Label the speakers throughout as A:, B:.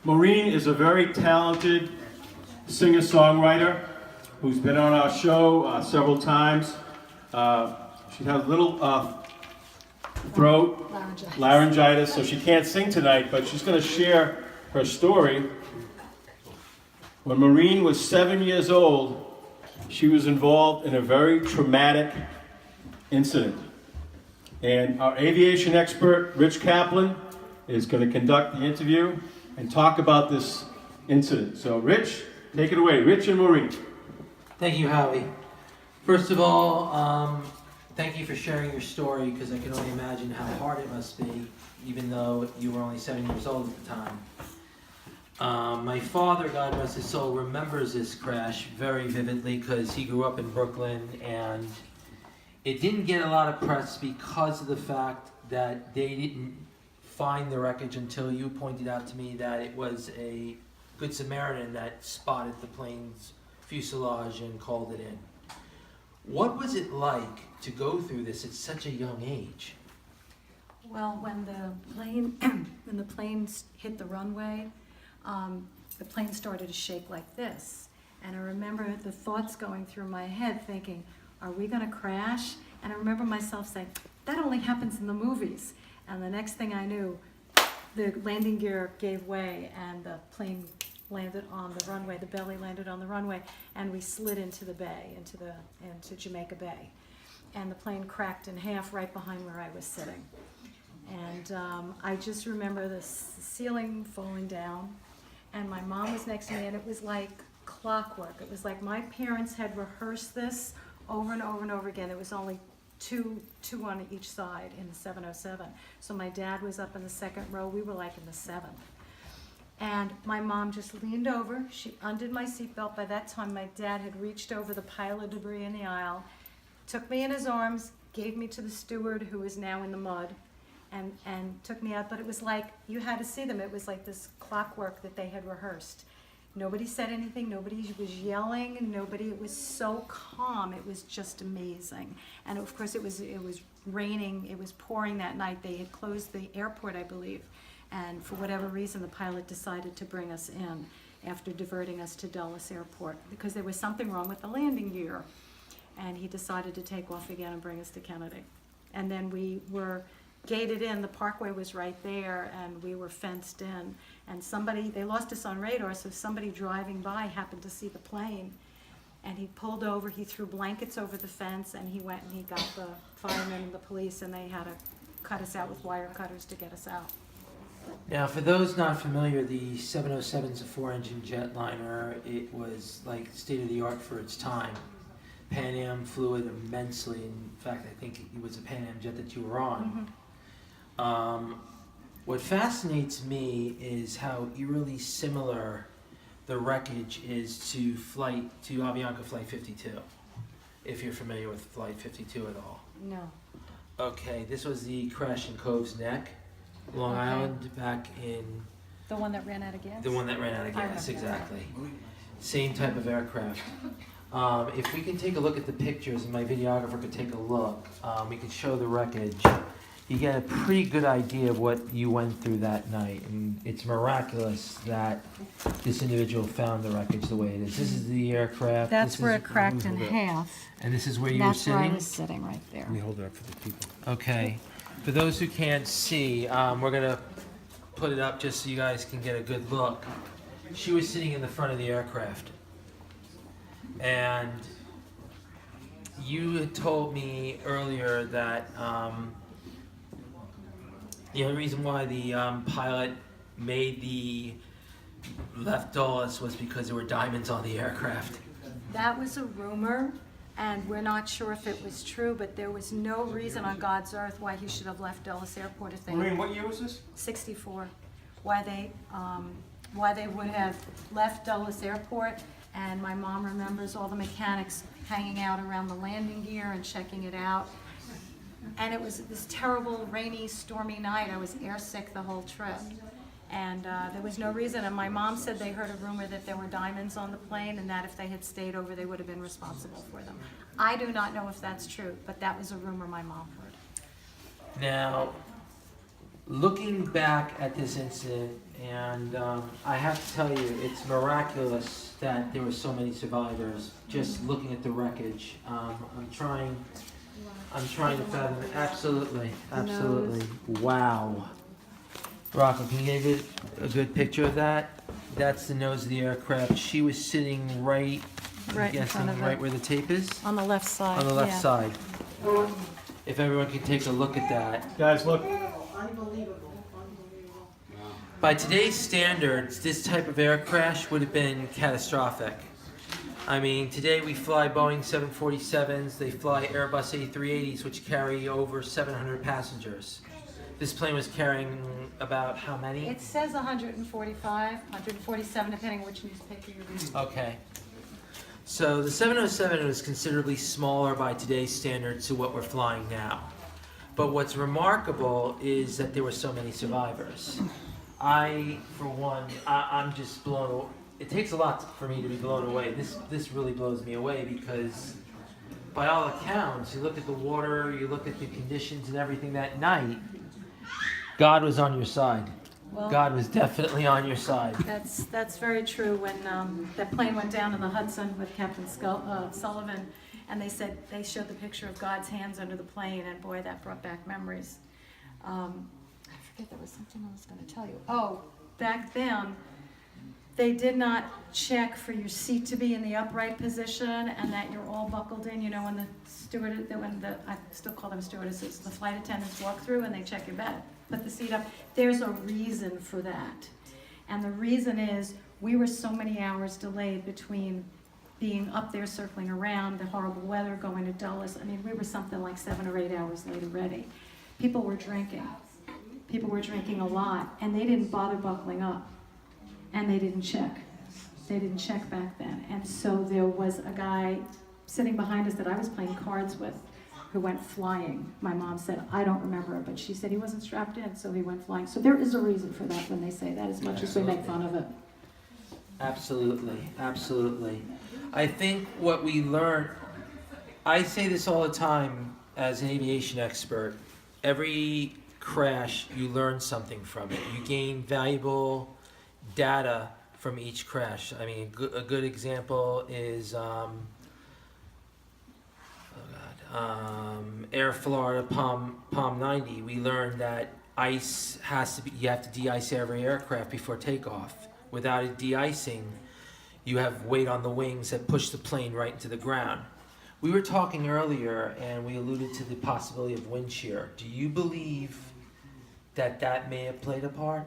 A: Maureen is a very talented singer-songwriter who's been on our show several times. She has a little throat laryngitis, so she can't sing tonight, but she's going to share her story. When Maureen was 7 years old, she was involved in a very traumatic incident. And our aviation expert, Rich Kaplan, is going to conduct the interview and talk about this incident. So Rich, take it away. Rich and Maureen.
B: Thank you, Howie. First of all, thank you for sharing your story, because I can only imagine how hard it must be, even though you were only 7 years old at the time. My father, God rest his soul, remembers this crash very vividly because he grew up in Brooklyn, and it didn't get a lot of press because of the fact that they didn't find the wreckage until you pointed out to me that it was a Good Samaritan that spotted the plane's fuselage and called it in. What was it like to go through this at such a young age?
C: Well, when the plane hit the runway, the plane started to shake like this. And I remember the thoughts going through my head thinking, are we going to crash? And I remember myself saying, that only happens in the movies. And the next thing I knew, the landing gear gave way and the plane landed on the runway, the belly landed on the runway, and we slid into the bay, into Jamaica Bay. And the plane cracked in half right behind where I was sitting. And I just remember the ceiling falling down, and my mom was next to me, and it was like clockwork. It was like my parents had rehearsed this over and over and over again. There was only two on each side in the 707. So my dad was up in the second row. We were like in the seventh. And my mom just leaned over. She undid my seatbelt. By that time, my dad had reached over the pile of debris in the aisle, took me in his arms, gave me to the steward, who is now in the mud, and took me out. But it was like, you had to see them. It was like this clockwork that they had rehearsed. Nobody said anything. Nobody was yelling. It was so calm. It was just amazing. And of course, it was raining. It was pouring that night. They had closed the airport, I believe. And for whatever reason, the pilot decided to bring us in after diverting us to Dulles Airport because there was something wrong with the landing gear. And he decided to take off again and bring us to Kennedy. And then we were gated in. The parkway was right there, and we were fenced in. And they lost us on radar, so somebody driving by happened to see the plane. And he pulled over, he threw blankets over the fence, and he went and he got the firemen and the police, and they had to cut us out with wire cutters to get us out.
B: Now, for those not familiar, the 707 is a 4-engine jetliner. It was like state-of-the-art for its time. Pan Am flew it immensely. In fact, I think it was a Pan Am jet that you were on. Mm-hmm. What fascinates me is how eerily similar the wreckage is to Avianca Flight 52, if you're familiar with Flight 52 at all.
C: No.
B: Okay, this was the crash in Cove's Neck, Long Island, back in...
C: The one that ran out of gas?
B: The one that ran out of gas, exactly. Same type of aircraft. If we can take a look at the pictures, and my videographer could take a look, we can show the wreckage. You get a pretty good idea of what you went through that night, and it's miraculous that this individual found the wreckage the way it is. This is the aircraft.
C: That's where it cracked in half.
B: And this is where you were sitting?
C: That's where I was sitting, right there.
D: Let me hold it up for the people.
B: Okay. For those who can't see, we're going to put it up just so you guys can get a good look. She was sitting in the front of the aircraft. And you had told me earlier that the only reason why the pilot left Dulles was because there were diamonds on the aircraft.
C: That was a rumor, and we're not sure if it was true, but there was no reason on God's earth why he should have left Dulles Airport if they...
A: Maureen, what year was this?
C: 64. Why they would have left Dulles Airport, and my mom remembers all the mechanics hanging out around the landing gear and checking it out. And it was this terrible, rainy, stormy night. I was airsick the whole trip. And there was no reason. And my mom said they heard a rumor that there were diamonds on the plane and that if they had stayed over, they would have been responsible for them. I do not know if that's true, but that was a rumor my mom heard.
B: Now, looking back at this incident, and I have to tell you, it's miraculous that there were so many survivors. Just looking at the wreckage, I'm trying to fathom it. Absolutely. Wow. Rocco, can you give a good picture of that? That's the nose of the aircraft. She was sitting right
C: in front of
B: right
C: it.
B: where the tape is?
C: On the left side.
B: On the left
C: yeah.
B: side. If everyone can take a look at that.
A: Guys, look.
B: By today's standards, this type of air crash would have been catastrophic. I mean, today we fly Boeing 747s, they fly Airbus A380s, which carry over 700 passengers. This plane was carrying about how many?
C: It says 145, 147, depending on which newspaper you're reading.
B: Okay. So the 707 was considerably smaller by today's standards to what we're flying now. But what's remarkable is that there were so many survivors. I, for one, I'm just blown away. It takes a lot for me to be blown away. This really blows me away because by all accounts, you look at the water, you look at the conditions and everything that night, God was on your side.
C: Well,
B: God was definitely on your side.
C: That's very true. When that plane went down in the Hudson with Captain Sullivan, and they showed the picture of God's hands under the plane, and boy, that brought back memories. I forget, there was something I was going to tell you. Oh, back then, they did not check for your seat to be in the upright position and that you're all buckled in. You know, when I still call them stewardesses, the flight attendants walk through and they check your bed, put the seat up. There's a reason for that. And the reason is we were so many hours delayed between being up there circling around, the horrible weather, going to Dulles. I mean, we were something like 7 or 8 hours late already. People were drinking. People were drinking a lot, and they didn't bother buckling up. And they didn't check. They didn't check back then. And so there was a guy sitting behind us that I was playing cards with who went flying. My mom said, I don't remember it, but she said he wasn't strapped in, so he went flying. So there is a reason for that when they say that, as much as we make fun of it.
B: Absolutely, absolutely. I think what we learn, I say this all the time as an aviation expert, every crash, you learn something from it. You gain valuable data from each crash. I mean, a good example is Air Florida Palm 90. We learned that ice has to be, you have to de-ice every aircraft before takeoff. Without it de-icing, you have weight on the wings that push the plane right into the ground. We were talking earlier and we alluded to the possibility of wind shear. Do you believe that may have played a part?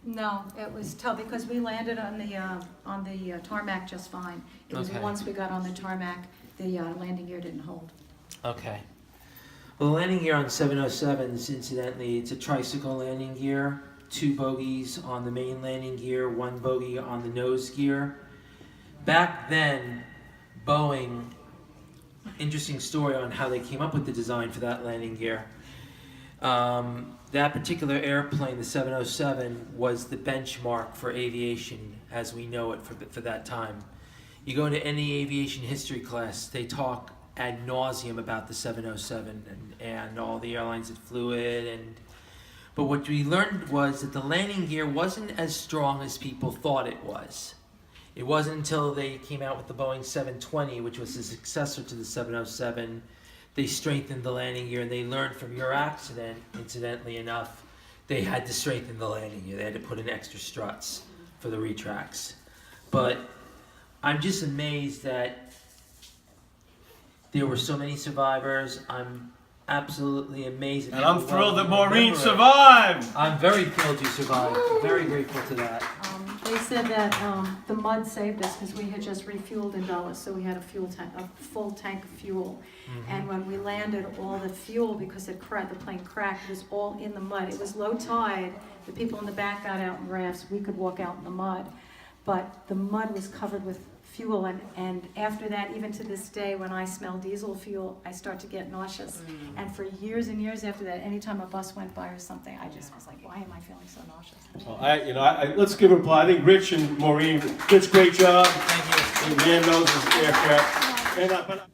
C: No, it was tough because we landed on the tarmac just fine. It was
B: Okay.
C: once we got on the tarmac, the landing gear didn't hold.
B: Okay. Well, the landing gear on 707s, incidentally, it's a tricycle landing gear, 2 bogies on the main landing gear, 1 bogie on the nose gear. Back then, Boeing, interesting story on how they came up with the design for that landing gear. That particular airplane, the 707, was the benchmark for aviation as we know it for that time. You go into any aviation history class, they talk ad nauseum about the 707 and all the airlines that flew it. But what we learned was that the landing gear wasn't as strong as people thought it was. It wasn't until they came out with the Boeing 720, which was the successor to the 707, they strengthened the landing gear, and they learned from your accident, incidentally enough, they had to strengthen the landing gear. They had to put in extra struts for the retracts. But I'm just amazed that there were so many survivors. I'm absolutely amazed.
A: And I'm thrilled that Maureen
B: Remember it.
A: survived.
B: I'm very thrilled you survived. Very grateful to that.
C: They said that the mud saved us because we had just refueled in Dulles, so we had a full tank of fuel.
B: Mm-hmm.
C: And when we landed, all the fuel, because the plane cracked, was all in the mud. It was low tide. The people in the back got out in rafts. We could walk out in the mud. But the mud was covered with fuel, and after that, even to this day, when I smell diesel fuel, I start to get nauseous. And for years and years after that, anytime a bus went by or something, I just was like, why am I feeling so nauseous?
A: Well, let's give it a applause. I think Rich and Maureen did a great job.
B: Thank you.
A: The man knows his aircraft.